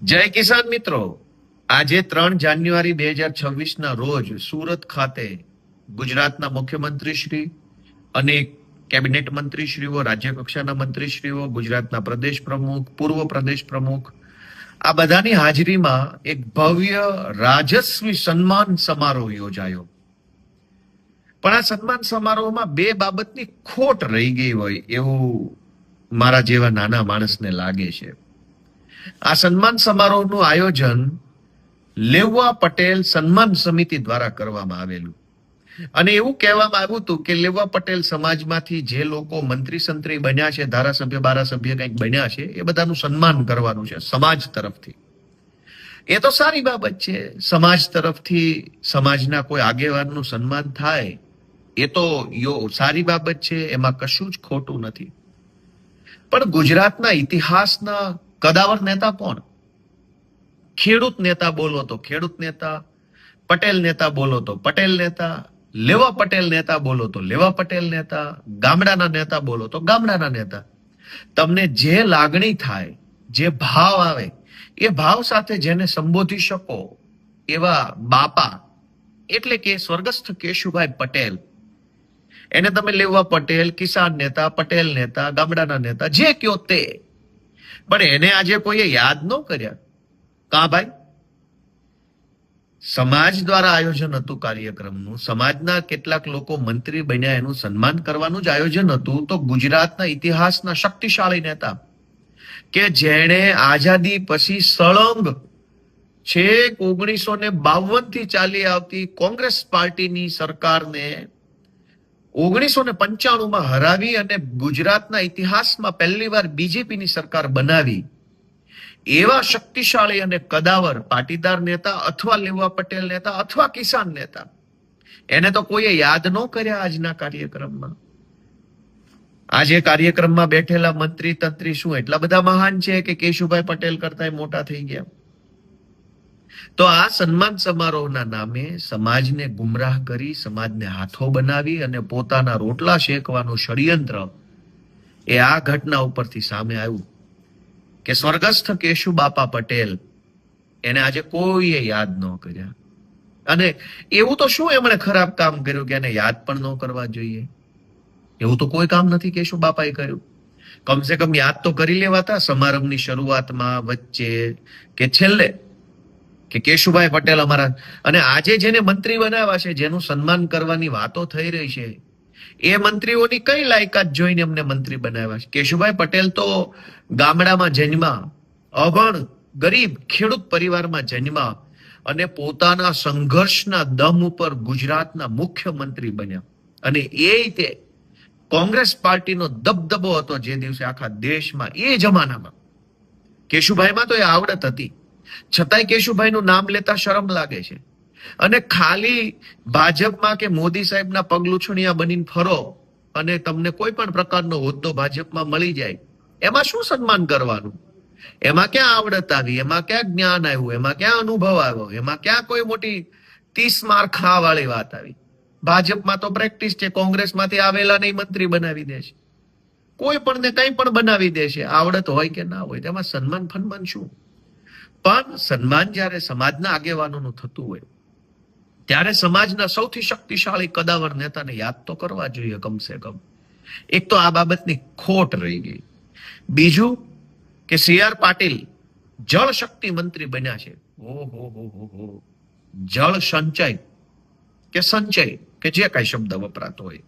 જય કિસાન મિત્રો, આજે 3 જાન્યુઆરી 2026 ના રોજ સુરત ખાતે ગુજરાતના મુખ્યમંત્રીશ્રી, અનેક કેબિનેટ મંત્રીશ્રીઓ, રાજ્ય કક્ષાના મંત્રીશ્રીઓ, ગુજરાતના પ્રદેશ પ્રમુખ, પૂર્વ પ્રદેશ પ્રમુખ, આ બધાની હાજરીમાં એક ભવ્ય રાજસ્વી સન્માન સમારોહ યોજાયો. પણ આ સન્માન સમારોહમાં બે બાબતની ખોટ રહી ગઈ હોય એવું મારા જેવા નાના માણસને લાગે છે. આ સન્માન સમારોહનું આયોજન લેવા પટેલ સન્માન સમિતિ દ્વારા કરવામાં આવેલું, અને એવું કહેવામાં આવ્યું હતું કે લેવા પટેલ સમાજમાંથી જે લોકો મંત્રી સંત્રી બન્યા છે, ધારાસભ્ય બારાસભ્ય કંઈક બન્યા છે, એ બધાનું સન્માન કરવાનું છે સમાજ તરફથી. એ તો સારી બાબત છે, સમાજ તરફથી સમાજના કોઈ આગેવાનનું સન્માન થાય એ તો સારી બાબત છે, એમાં કશું જ ખોટું નથી. પણ ગુજરાતના ઇતિહાસના કદાવર નેતા કોણ? ખેડૂત નેતા બોલો તો ખેડૂત નેતા, પટેલ નેતા બોલો તો પટેલ નેતા, લેવા પટેલ નેતા બોલો તો લેવા પટેલ નેતા, ગામડાના નેતા બોલો તો ગામડાના નેતા. તમને જે લાગણી થાય, જે ભાવ આવે, એ ભાવ સાથે જેને સંબોધી શકો એવા બાપા એટલે કે સ્વર્ગસ્થ કેશુભાઈ પટેલ, એને તમે લેવા પટેલ, કિસાન નેતા, પટેલ નેતા, ગામડાના નેતા, જે કયો તે. પણ એને આજે કોઈએ યાદ ન કર્યા. કા ભાઈ? સમાજ દ્વારા આયોજન હતું કાર્યક્રમનું, સમાજના કેટલાક લોકો મંત્રી બન્યા, એનું સન્માન કરવાનું જ આયોજન હતું. તો ગુજરાતના ઇતિહાસના શક્તિશાળી નેતા કે જેણે આઝાદી પછી સળંગ છેક 1952 થી ચાલી આવતી કોંગ્રેસ પાર્ટીની સરકારને 1995માં હરાવી અને ગુજરાતના ઇતિહાસમાં પહેલીવાર બીજેપીની સરકાર બનાવી, એવા શક્તિશાળી અને કદાવર પાટીદાર નેતા અથવા લેવા પટેલ નેતા અથવા કિસાન નેતા, એને તો કોઈએ યાદ ન કર્યા આજના કાર્યક્રમમાં. આજે કાર્યક્રમમાં બેઠેલા મંત્રી તંત્રી શું એટલા બધા મહાન છે કે કેશુભાઈ પટેલ કરતા મોટા થઈ ગયા? તો આ સન્માન સમારોહના નામે સમાજને ગુમરાહ કરી, સમાજને હાથો બનાવી અને પોતાના રોટલા શેકવાનું ષડયંત્ર એ આ ઘટના ઉપરથી સામે આવ્યું કે સ્વર્ગસ્થ કેશુબાપા પટેલ એને આજે કોઈએ યાદ ન કર્યા. અને એવું તો શું એમણે ખરાબ કામ કર્યું કે એને યાદ પણ ન કરવા જોઈએ? એવું તો કોઈ કામ નથી કેશુબાપાએ કર્યું. કમસે કમ યાદ તો કરી લેવાતા સમારંભની શરૂઆતમાં, વચ્ચે કે છેલ્લે, કે કેશુભાઈ પટેલ અમારા. અને આજે જેને મંત્રી બનાવ્યા છે, જેનું સન્માન કરવાની વાતો થઈ રહી છે, એ મંત્રીઓની કઈ લાયકાત જોઈને એમને મંત્રી બનાવ્યા છે? કેશુભાઈ પટેલ તો ગામડામાં જન્મા, અભણ ગરીબ ખેડૂત પરિવારમાં જન્મા અને પોતાના સંઘર્ષના દમ ઉપર ગુજરાતના મુખ્યમંત્રી બન્યા. અને એ રીતે કોંગ્રેસ પાર્ટીનો દબદબો હતો જે દિવસે આખા દેશમાં. એ જમાનામાં કેશુભાઈમાં તો એ આવડત હતી, છતાંય કેશુભાઈનું નામ લેતા શરમ લાગે છે. અને ખાલી ભાજપમાં કે મોદી સાહેબના પગલુછણિયા બનીને ફરો અને તમને કોઈ પણ પ્રકારનો હોદ્દો ભાજપમાં મળી જાય, એમાં શું સન્માન કરવાનું? એમાં ક્યાં આવડત આવી? એમાં ક્યાં જ્ઞાન આવ્યું? એમાં ક્યાં અનુભવ આવ્યો? એમાં ક્યાં કોઈ મોટી 30 માર ખા વાળી વાત આવી? ભાજપમાં તો પ્રેક્ટિસ છે, કોંગ્રેસમાંથી આવેલા નહીં મંત્રી બનાવી દે છે, કોઈ પણ ને કંઈ પણ બનાવી દે છે, આવડત હોય કે ના હોય. તેમાં સન્માન ફન્માન શું? પણ સન્માન જ્યારે સમાજના આગેવાનોનું થતું હોય ત્યારે સમાજના સૌથી શક્તિશાળી કદાવર નેતાને યાદ તો કરવા જોઈએ કમસે કમ. એક તો આ બાબતની ખોટ રહી ગઈ. બીજું કે CR પાટીલ જળ શક્તિ મંત્રી બન્યા છે. ઓહો, જળ સંચય કે સંચય કે જે કઈ શબ્દ વપરાતો હોય,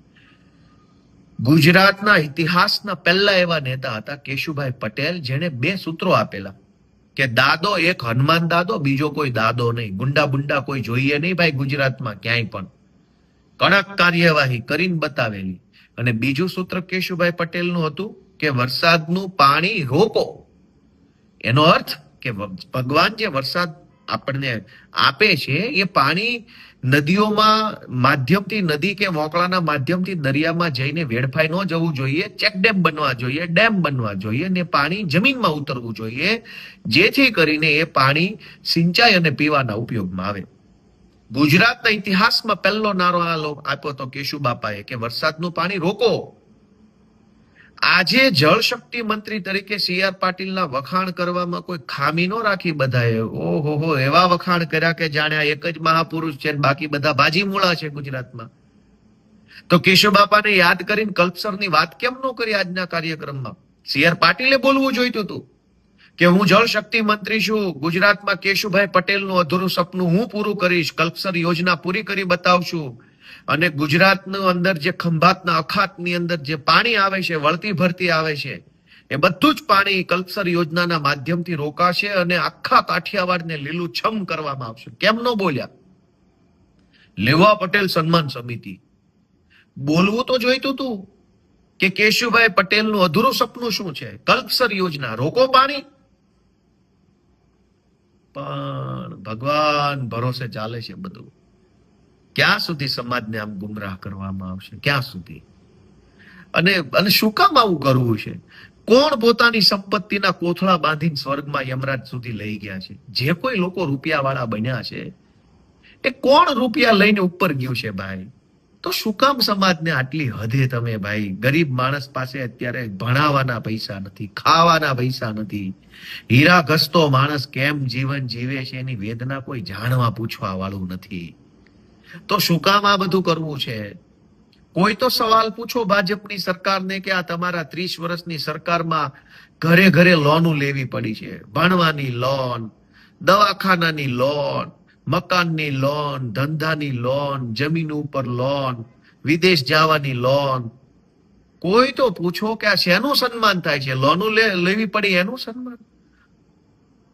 ગુજરાતના ઇતિહાસના પહેલા એવા નેતા હતા કેશુભાઈ પટેલ, જેને 2 સૂત્રો આપેલા કે દાદો એક હનુમાન દાદો, બીજો કોઈ દાદો નહીં, ગુંડા બુંડા કોઈ જોઈએ નહીં ભાઈ ગુજરાતમાં ક્યાંય પણ. કડક કાર્યવાહી કરીને બતાવેલી. અને બીજું સૂત્ર કેશુભાઈ પટેલનું હતું કે વરસાદનું પાણી રોકો. એનો અર્થ કે ભગવાન જે વરસાદ આપણને આપે છે એ પાણી નદીઓમાં માધ્યમથી, નદી કે મોકળાના માધ્યમથી દરિયામાં જઈને વેડફાઈ ન જવું જોઈએ, ચેકડેમ બનવા જોઈએ, ડેમ બનવા જોઈએ, ને પાણી જમીનમાં ઉતરવું જોઈએ, જેથી કરીને એ પાણી સિંચાઈ અને પીવાના ઉપયોગમાં આવે. ગુજરાતના ઇતિહાસમાં પહેલો નારો આપ્યો તો કેશુબાપાએ કે વરસાદનું પાણી રોકો. આજે જળશક્તિ મંત્રી તરીકે સી.આર. પાટીલના વખાણ કરવામાં કોઈ ખામી નો રાખી બધાએ. ઓહો, એવા વખાણ કર્યા કે જાણે આ એક જ મહાપુરુષ છે, બાકી બધા ભાજીમૂળા છે ગુજરાતમાં. તો કેશુબાપાને યાદ કરીને કલ્પસરની વાત કેમ ન કરી આજના કાર્યક્રમમાં? સી.આર. પાટીલે બોલવું જોઈતું હતું કે હું જળશક્તિ મંત્રી છું, ગુજરાતમાં કેશુભાઈ પટેલનું અધૂરું સપનું હું પૂરું કરીશ, કલ્પસર યોજના પૂરી કરી બતાવશું, અને ગુજરાતનું અંદર જે ખંભાતના અખાતની અંદર જે પાણી આવે છે, વળતી ભરતી આવે છે, એ બધું જ પાણી કલ્પસર યોજનાના માધ્યમથી રોકાશે અને આખા કાઠિયાવાડને લીલુંછમ કરવામાં આવશે. કેમ ન બોલ્યા? લેવા પટેલ સન્માન સમિતિ બોલવું તો જોઈતું હતું કે કેશુભાઈ પટેલનું અધૂરું સપનું શું છે, કલ્પસર યોજના, રોકો પાણી. પણ ભગવાન ભરોસે ચાલે છે બધું. ક્યાં સુધી સમાજને આમ ગુમરાહ કરવામાં આવશે? ક્યાં સુધી? અને શું કામ આવું કરવું છે? કોણ પોતાની સંપત્તિના કોથળા બાંધીને સ્વર્ગમાં યમરાજ સુધી લઈ ગયા છે? જે કોઈ લોકો રૂપિયા વાળા બન્યા છે, એ કોણ રૂપિયા લઈને ઉપર ગયું છે ભાઈ? તો શું કામ સમાજને આટલી હદે તમે ભાઈ? ગરીબ માણસ પાસે અત્યારે ભણાવવાના પૈસા નથી, ખાવાના પૈસા નથી. હીરા ઘસતો માણસ કેમ જીવન જીવે છે એની વેદના કોઈ જાણવા પૂછવા વાળું નથી. તો શું કામ આ બધું કરવું છે? કોઈ તો સવાલ પૂછો ભાજપની સરકારને કે આ તમારા 30 વર્ષની સરકારમાં ઘરે ઘરે લોનો લેવી પડી છે. ભણવાની લોન, દવાખાનાની લોન, મકાનની લોન, ધંધાની લોન, જમીન ઉપર લોન, વિદેશ જવાની લોન. કોઈ તો પૂછો કે આ શેનું સન્માન થાય છે? લોનો લેવી પડી એનું સન્માન?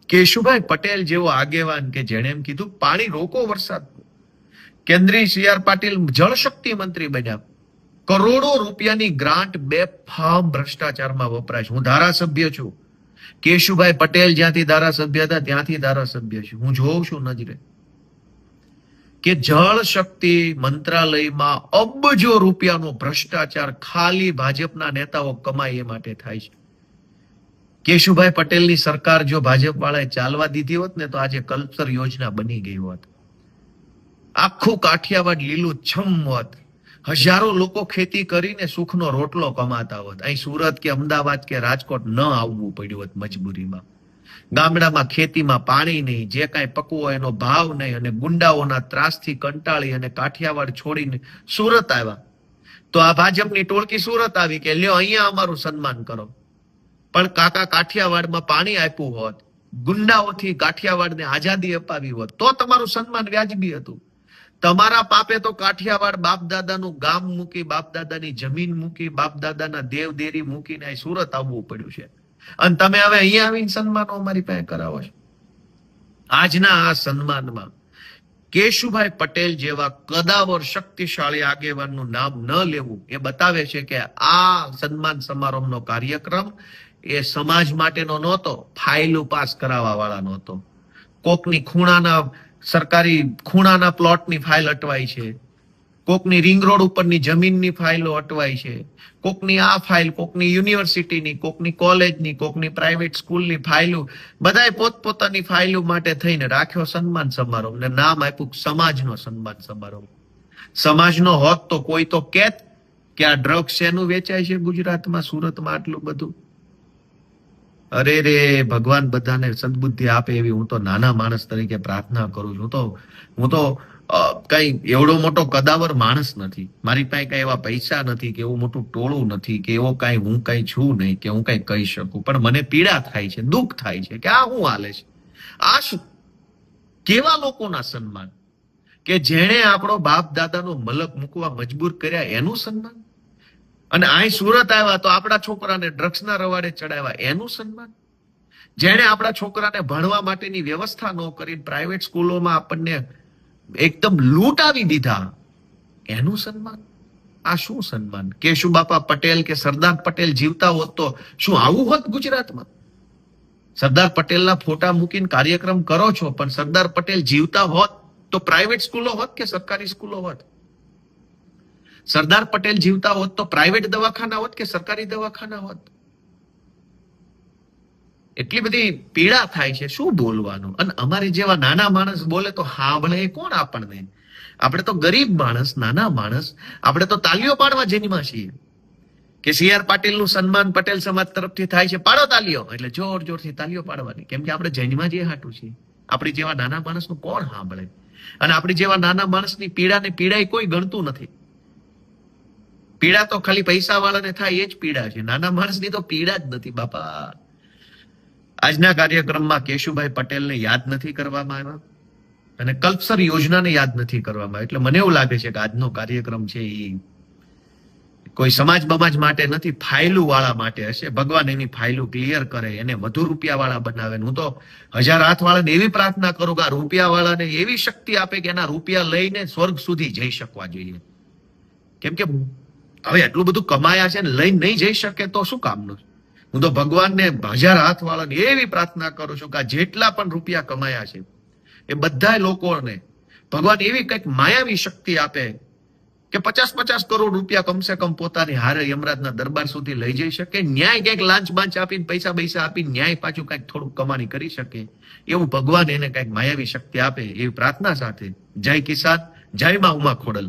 કેશુભાઈ પટેલ જેવો આગેવાન કે જેણે એમ કીધું પાણી રોકો વરસાદ, કેન્દ્રીય સી.આર. પાટીલ જળશક્તિ મંત્રી બન્યા, કરોડો રૂપિયાની ગ્રાન્ટ બેફામ ભ્રષ્ટાચારમાં વપરાય છે. હું ધારાસભ્ય છું, કેશુભાઈ પટેલ જ્યાંથી ધારાસભ્ય હતા ત્યાંથી ધારાસભ્ય છું. હું જોઉં છું નજરે કે જળ શક્તિ મંત્રાલયમાં અબજો રૂપિયાનો ભ્રષ્ટાચાર ખાલી ભાજપના નેતાઓ કમાય એ માટે થાય છે. કેશુભાઈ પટેલની સરકાર જો ભાજપ વાળાએ ચાલવા દીધી હોત ને તો આજે કલ્પસર યોજના બની ગઈ હોત, આખું કાઠિયાવાડ લીલુંછમ હોત, હજારો લોકો ખેતી કરીને સુખનો રોટલો કમાતા હોત. અહીં સુરત કે અમદાવાદ કે રાજકોટ ન આવવું પડ્યું હોત મજબૂરીમાં. ગામડામાં ખેતીમાં પાણી નહીં, જે કાંઈ પકવો એનો ભાવ નહીં, અને ગુંડાઓના ત્રાસથી કંટાળી અને કાઠિયાવાડ છોડીને સુરત આવ્યા. તો આ ભાજપની ટોળકી સુરત આવી કે લ્યો અહીંયા અમારું સન્માન કરો. પણ કાકા કાઠિયાવાડમાં પાણી આપ્યું હોત, ગુંડાઓથી કાઠિયાવાડને આઝાદી અપાવી હોત તો તમારું સન્માન વ્યાજબી હતું. તમારા પાપે તો કાઠિયાવાડ બાપ દાદાનું ગામ મૂકી, બાપ દાદાની જમીન મૂકી, બાપ દાદાના દેવદેરી મૂકીને અહીં સુરત આવવું પડ્યું છે. અને તમે હવે અહીંયા આવીને સન્માનો અમારી પાસે કરાવો છો. આજના આ સન્માનમાં કેશુભાઈ પટેલ જેવા કદાવર શક્તિશાળી આગેવાનનું નામ ન લેવું એ બતાવે છે કે આ સન્માન સમારોહનો કાર્યક્રમ એ સમાજ માટેનો નહોતો, ફાઇલો પાસ કરાવવા વાળા નહોતો. કોકની સરકારી ખૂણાના પ્લોટની ફાઇલ અટવાઈ છે, કોકની રિંગ રોડ ઉપરની જમીનની ફાઇલો અટવાઈ છે, કોકની આ ફાઇલ, કોકની યુનિવર્સિટીની, કોકની કોલેજની, કોકની પ્રાઇવેટ સ્કૂલની ફાઇલો, બધાએ પોતપોતાની ફાઇલો માટે થઈને રાખ્યો સન્માન સમારોહ ને નામ આપ્યું સમાજનો સન્માન સમારોહ. સમાજનો હોત તો કોઈ તો કહેત કે આ ડ્રગ્સ શેનું વેચાય છે ગુજરાતમાં, સુરતમાં આટલું બધું. અરે રે ભગવાન બધાને સદબુદ્ધિ આપે એવી હું તો નાના માણસ તરીકે પ્રાર્થના કરું છું. હું તો કઈ એવડો મોટો કદાવર માણસ નથી, મારી પાસે કઈ એવા પૈસા નથી કે એવું મોટું ટોળું નથી કે એવો કઈ હું કઈ છું નહીં કે હું કઈ કહી શકું. પણ મને પીડા થાય છે, દુઃખ થાય છે કે આ શું હાલે છે. આ શું, કેવા લોકોના સન્માન કે જેણે આપણો બાપ દાદાનો મલક મૂકવા મજબૂર કર્યા એનું સન્માન, અને અહીં સુરત આવ્યા તો આપણા છોકરાને ડ્રગ્સના રવાડે ચડાવ્યા એનું સન્માન, જેણે આપણા છોકરાને ભણવા માટેની વ્યવસ્થા ન કરી પ્રાઇવેટ સ્કૂલોમાં આપણને એકદમ લૂંટાવી દીધા એનું સન્માન. આ શું સન્માન? કેશુબાપા પટેલ કે સરદાર પટેલ જીવતા હોત તો શું આવું હોત ગુજરાતમાં? સરદાર પટેલના ફોટા મૂકીને કાર્યક્રમ કરો છો, પણ સરદાર પટેલ જીવતા હોત તો પ્રાઇવેટ સ્કૂલો હોત કે સરકારી સ્કૂલો હોત? સરદાર પટેલ જીવતા હોત તો પ્રાઇવેટ દવાખાના હોત કે સરકારી દવાખાના હોત? એટલી બધી પીડા થાય છે, શું બોલવાનું. અને અમારે જેવા નાના માણસ બોલે તો સાંભળે કોણ આપણને? આપણે તો ગરીબ માણસ, નાના માણસ, આપણે તો તાલીઓ પાડવા જન્મા છીએ. કે સી.આર. પાટીલનું સન્માન પટેલ સમાજ તરફથી થાય છે, પાડો તાલીઓ, એટલે જોર જોરથી તાલીઓ પાડવાની. કેમ કે આપણે જૈનમાં જે હાટું છે, આપણી જેવા નાના માણસનું કોણ સાંભળે? અને આપણી જેવા નાના માણસની પીડાને પીડાય કોઈ ગણતું નથી. પીડા તો ખાલી પૈસા વાળાને થાય, એ જ પીડા છે. નાના માણસની તો પીડા જ નથી બાપા. આજના કાર્યક્રમમાં કેશુભાઈ પટેલને યાદ નથી કરવામાં આવ્યા અને કલ્પસર યોજનાને યાદ નથી કરવામાં આવ્યા. એટલે મને એવું લાગે છે કે આજનો કાર્યક્રમ છે એ કોઈ સમાજ બમાજ માટે નથી, ફાઇલું વાળા માટે હશે. ભગવાન એની ફાઇલું ક્લિયર કરે, એને વધુ રૂપિયા વાળા બનાવે. હું તો 1000 હાથ વાળાને એવી પ્રાર્થના કરું કે આ રૂપિયા વાળાને એવી શક્તિ આપે કે એના રૂપિયા લઈને સ્વર્ગ સુધી જઈ શકવા જોઈએ. કેમ કે હવે એટલું બધું કમાયા છે ને લઈને નહીં જઈ શકે તો શું કામનું? હું તો ભગવાનને 1000 હાથ વાળાને એવી પ્રાર્થના કરું છું કે આ જેટલા પણ રૂપિયા કમાયા છે એ બધા લોકોને ભગવાન એવી કંઈક માયાવી શક્તિ આપે કે 50-50 કરોડ રૂપિયા કમસે કમ પોતાની હારે યમરાજના દરબાર સુધી લઈ જઈ શકે. ન્યાય ક્યાંક લાંચ બાંચ આપીને પૈસા આપીને ન્યાય પાછું કંઈક થોડુંક કમાણી કરી શકે, એવું ભગવાન એને કંઈક માયાવી શક્તિ આપે એવી પ્રાર્થના સાથે જય કિસાન, જય માં ઉમા ખોડલ.